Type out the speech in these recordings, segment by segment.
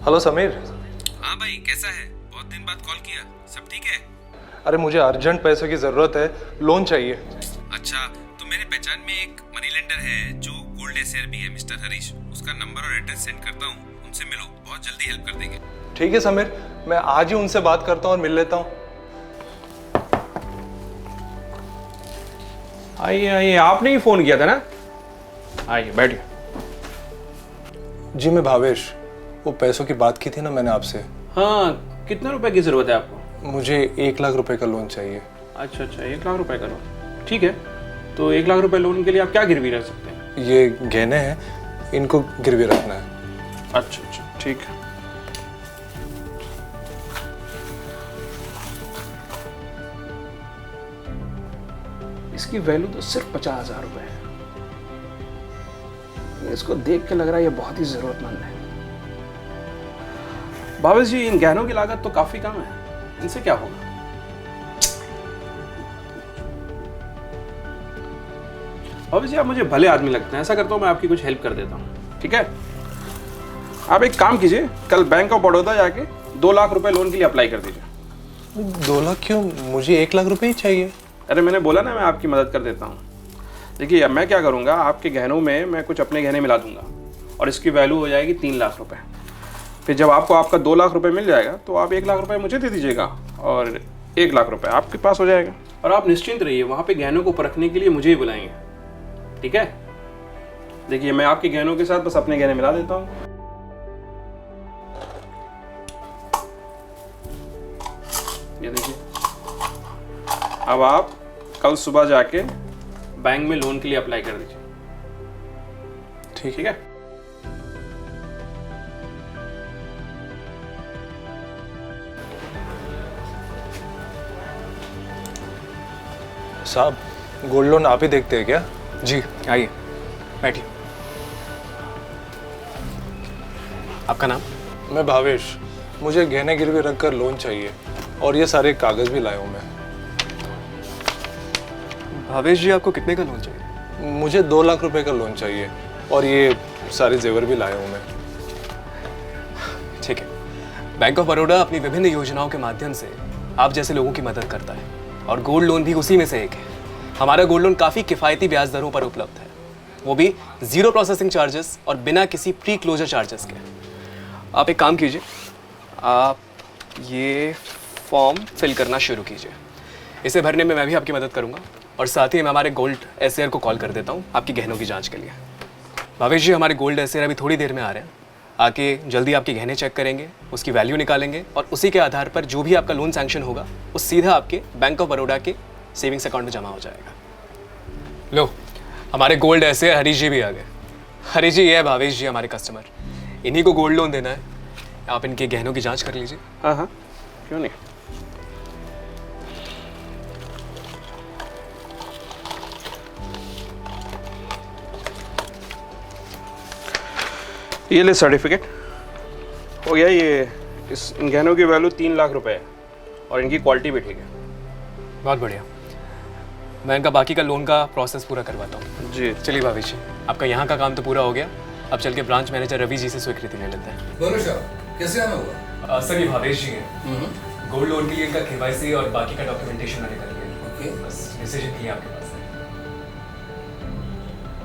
Hello Sameer. हाँ भाई, कैसा है? बहुत दिन बाद कॉल किया। सब ठीक है? अरे मुझे अर्जेंट पैसों की ज़रूरत है, लोन चाहिए। अच्छा, तो मेरे पहचान में एक मनी लेंडर है जो गोल्ड एसेयर भी है, मिस्टर हरीश। उसका नंबर और एड्रेस सेंड करता हूँ, उनसे मिलो, बहुत जल्दी हेल्प कर देंगे। ठीक है समीर, मैं आज ही उनसे बात करता हूँ और मिल लेता हूँ। आइए आइए, आपने ही फ़ोन किया था ना? आइए बैठिए। जी मैं भावेश, वो पैसों की बात की थी ना मैंने आपसे। हाँ, कितने रुपए की ज़रूरत है आपको? मुझे 1 लाख रुपए का लोन चाहिए। अच्छा, 1 लाख रुपए का लोन। ठीक है, तो 1 लाख रुपए लोन के लिए आप क्या गिरवी रख सकते हैं? ये गहने हैं, इनको गिरवी रखना है। अच्छा, ठीक है। इसकी वैल्यू तो सिर्फ 50,000 रुपए है। इसको देख के लग रहा है ये बहुत ही जरूरतमंद है। भावेश जी, इन गहनों की लागत तो काफी कम है, इनसे क्या होगा? भावेश जी, आप मुझे भले आदमी लगते हैं। ऐसा करता हूँ, मैं आपकी कुछ हेल्प कर देता हूँ, ठीक है? आप एक काम कीजिए, कल बैंक ऑफ बड़ौदा जाके 2 लाख रुपए लोन के लिए अप्लाई कर दीजिए। 2 लाख क्यों? मुझे 1 लाख रुपए ही चाहिए। अरे मैंने बोला ना, मैं आपकी मदद कर देता हूँ। देखिए, अब मैं क्या करूँगा, आपके गहनों में मैं कुछ अपने गहने मिला दूंगा और इसकी वैल्यू हो जाएगी 3 लाख रुपए। फिर जब आपको आपका 2 लाख रुपए मिल जाएगा तो आप 1 लाख रुपए मुझे दे दीजिएगा और 1 लाख रुपए आपके पास हो जाएगा। और आप निश्चिंत रहिए, वहाँ पे गहनों को परखने के लिए मुझे ही बुलाएंगे, ठीक है? देखिए, मैं आपके गहनों के साथ बस अपने गहने मिला देता हूँ। ये देखिए, अब आप कल सुबह जाके बैंक में लोन के लिए अप्लाई कर दीजिए, ठीक है? साहब, गोल्ड लोन आप ही देखते हैं क्या? जी आइए, बैठिए। आपका नाम? मैं भावेश, मुझे गहने गिरवी रखकर लोन चाहिए और ये सारे कागज भी लाया हूँ मैं। भावेश जी, आपको कितने का लोन चाहिए? मुझे 2 लाख रुपए का लोन चाहिए और ये सारे जेवर भी लाया हूँ मैं। ठीक है, बैंक ऑफ बड़ौदा अपनी विभिन्न योजनाओं के माध्यम से आप जैसे लोगों की मदद करता है और गोल्ड लोन भी उसी में से एक है। हमारा गोल्ड लोन काफ़ी किफ़ायती ब्याज दरों पर उपलब्ध है, वो भी 0 प्रोसेसिंग चार्जेस और बिना किसी प्री क्लोजर चार्जेस के। आप एक काम कीजिए, आप ये फॉर्म फिल करना शुरू कीजिए। इसे भरने में मैं भी आपकी मदद करूंगा और साथ ही मैं हमारे गोल्ड एसेयर को कॉल कर देता हूं आपकी गहनों की जांच के लिए। भावेश जी, हमारे गोल्ड एसेयर अभी थोड़ी देर में आ रहे हैं, आके जल्दी आपके गहने चेक करेंगे, उसकी वैल्यू निकालेंगे और उसी के आधार पर जो भी आपका लोन सैंक्शन होगा वो सीधा आपके बैंक ऑफ बड़ौदा के सेविंग्स अकाउंट में जमा हो जाएगा। लो, हमारे गोल्ड एसेयर हरीश जी भी आ गए। हरीश जी, ये है भावेश जी, हमारे कस्टमर। इन्हीं को गोल्ड लोन देना है, आप इनके गहनों की जाँच कर लीजिए। हाँ, क्यों नहीं। ये ले सर्टिफिकेट हो गया। ये इन गहनों की वैल्यू 3 लाख रुपए है और इनकी क्वालिटी भी ठीक है। बहुत बढ़िया, मैं इनका बाकी का लोन का प्रोसेस पूरा करवाता हूँ। जी चलिए भावेश जी, आपका यहाँ का काम तो पूरा हो गया, अब चल के ब्रांच मैनेजर रवि जी से स्वीकृति ले लेते हैं। बोलो साहब, कैसे आना हुआ? सर, ये भावेश जी हैं। गोल्ड लोन के लिए इनका केवाईसी और बाकी का डॉक्यूमेंटेशन मैंने कर लिया। ओके। बस डिसीजन ही आपके पास है।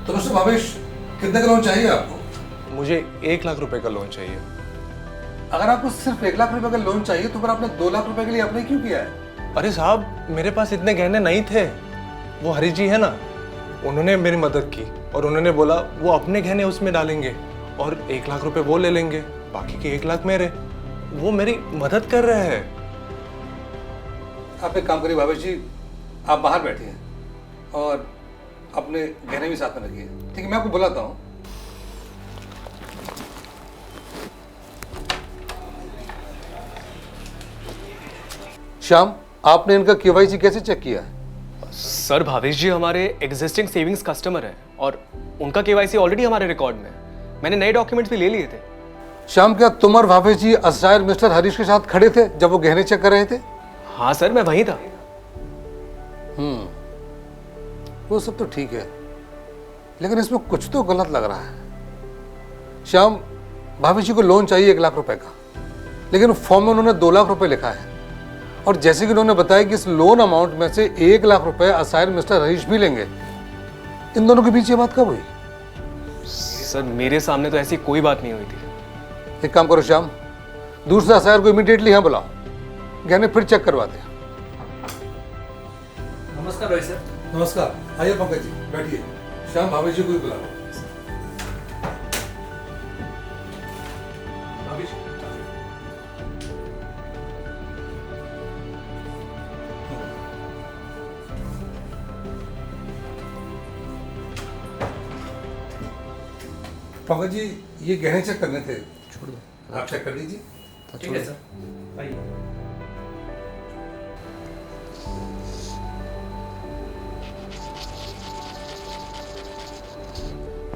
तो मिस्टर भावेश, कितने का लोन चाहिए आपको? मुझे 1 लाख रुपए का लोन चाहिए। अगर आपको सिर्फ 1 लाख रुपए का लोन चाहिए तो फिर आपने 2 लाख रुपए के लिए अप्लाई क्यों किया है? अरे साहब, मेरे पास इतने गहने नहीं थे। वो हरीश जी है ना, उन्होंने मेरी मदद की और उन्होंने बोला वो अपने गहने उसमें डालेंगे और 1 लाख रुपए वो ले लेंगे, बाकी के 1 लाख मेरे। वो मेरी मदद कर रहे हैं। आप एक काम करिए भावेश जी, आप बाहर बैठिए और अपने गहने भी साथ में रखिए, ठीक है? मैं आपको बुलाता हूँ। श्याम, आपने इनका केवाईसी कैसे चेक किया है? सर, भावेश जी हमारे एग्जिस्टिंग सेविंग्स कस्टमर हैं और उनका केवाईसी ऑलरेडी हमारे रिकॉर्ड में है। मैंने नए डॉक्यूमेंट्स भी ले लिए थे। श्याम, क्या तुम और भावेश जी असरायर मिस्टर हरीश के साथ खड़े थे जब वो गहने चेक कर रहे थे? हाँ सर, मैं वहीं था। वो सब तो ठीक है, लेकिन इसमें कुछ तो गलत लग रहा है। श्याम, भाभी जी को लोन चाहिए 1 लाख रुपए का, लेकिन फॉर्म में उन्होंने 2 लाख रुपए लिखा है। और जैसे कि उन्होंने बताया कि इस लोन अमाउंट में से 1 लाख रुपए असायर मिस्टर हरीश भी लेंगे। इन दोनों के बीच ये बात कब हुई? सर मेरे सामने तो ऐसी कोई बात नहीं हुई थी। एक काम करो श्याम, दूसरा असायर को इमीडिएटली यहाँ बुलाओ, गहने फिर चेक करवा दे। नमस्कार रोहित सर। नमस्कार, आइए पंकज जी बैठिए। श्याम, भाभी जी को भी बुलाओ। पंकज जी, ये गहने चेक करने थे। छोड़ दो, आप चेक कर लीजिए। ठीक है सर, आइए।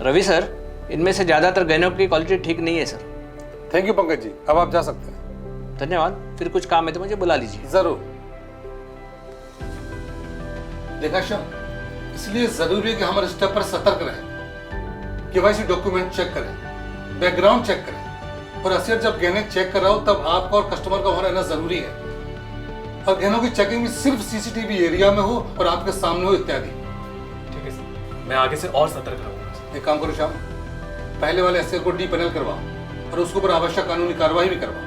रवि सर, इनमें से ज़्यादातर गहनों की क्वालिटी ठीक नहीं है sir. Thank you Pankaj ji, अब आप जा सकते हैं। धन्यवाद। फिर कुछ काम है तो मुझे बुला लीजिए। जरूर। देखा श्याम, इसलिए जरूरी है कि हम इस स्टेप पर सतर्क रहें। केवाईसी डॉक्यूमेंट चेक करें, बैकग्राउंड चेक करें, और असेट जब गहने चेक कर रहा हो तब आपका और कस्टमर का वहां रहना जरूरी है। और गहनों की चेकिंग भी सिर्फ सीसीटीवी एरिया में हो और आपके सामने हो इत्यादि। ठीक है सर, मैं आगे से और सतर्क रहूंगा। एक काम करो श्याम, पहले वाले असेट को डीपेनल करवाओ और उसके ऊपर आवश्यक कानूनी कार्रवाई भी करवाओ।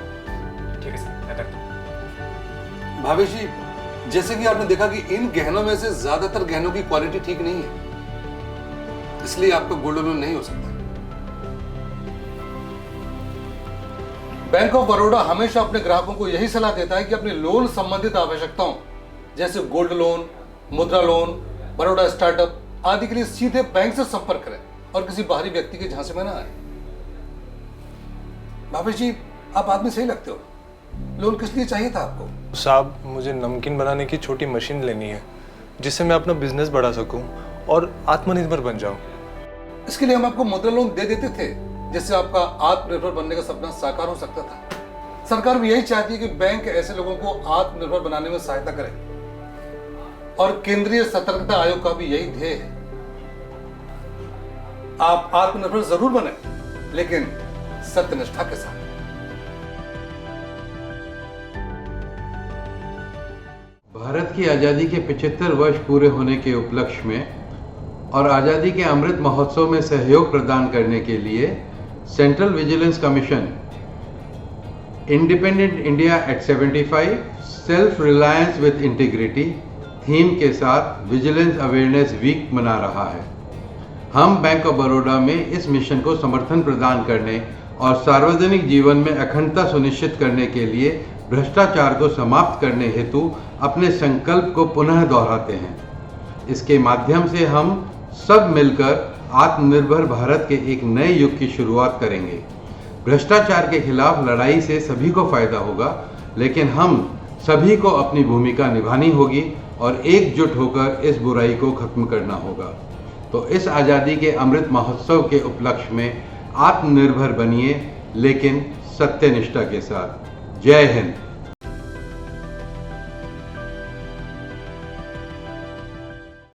ठीक है सर, मैं करता हूं। भावेश जी, जैसे कि आपने देखा कि इन गहनों में से ज्यादातर गहनों की क्वालिटी ठीक नहीं है, इसलिए आपका गोल्ड लोन नहीं हो सकता। बैंक ऑफ बड़ौदा हमेशा अपने ग्राहकों को यही सलाह देता है कि अपने लोन संबंधित आवश्यकताओं जैसे गोल्ड लोन, मुद्रा लोन, बड़ौदा स्टार्टअप आदि के लिए सीधे बैंक से संपर्क करें और किसी बाहरी व्यक्ति के झांसे में ना आए। भावेश जी, आप आदमी सही लगते हो। लोन किस लिए चाहिए था आपको? साहब, मुझे नमकीन बनाने की छोटी मशीन लेनी है जिससे मैं अपना बिजनेस बढ़ा सकूं और आत्मनिर्भर बन जाऊं। इसके लिए हम आपको मुद्रा लोन दे देते थे, जिससे आपका आत्मनिर्भर बनने का सपना साकार हो सकता था। सरकार भी यही चाहती है कि बैंक ऐसे लोगों को आत्मनिर्भर बनाने में सहायता करे, और केंद्रीय सतर्कता आयोग का भी यही ध्येय है। आप आत्मनिर्भर जरूर बने, लेकिन सत्यनिष्ठा के साथ। भारत की आज़ादी के 75 वर्ष पूरे होने के उपलक्ष्य में और आज़ादी के अमृत महोत्सव में सहयोग प्रदान करने के लिए central vigilance commission independent India at 75 self reliance with integrity theme के साथ विजिलेंस अवेयरनेस वीक मना रहा है। हम बैंक ऑफ बड़ौदा में इस मिशन को समर्थन प्रदान करने और सार्वजनिक जीवन में अखंडता सुनिश्चित करने के लिए भ्रष्टाचार को समाप्त करने हेतु अपने संकल्प को पुनः दोहराते हैं। इसके माध्यम से हम सब मिलकर आत्मनिर्भर भारत के एक नए युग की शुरुआत करेंगे। भ्रष्टाचार के खिलाफ लड़ाई से सभी को फायदा होगा, लेकिन हम सभी को अपनी भूमिका निभानी होगी और एकजुट होकर इस बुराई को खत्म करना होगा। तो इस आज़ादी के अमृत महोत्सव के उपलक्ष्य में आत्मनिर्भर बनिए, लेकिन सत्यनिष्ठा के साथ। जय हिंद।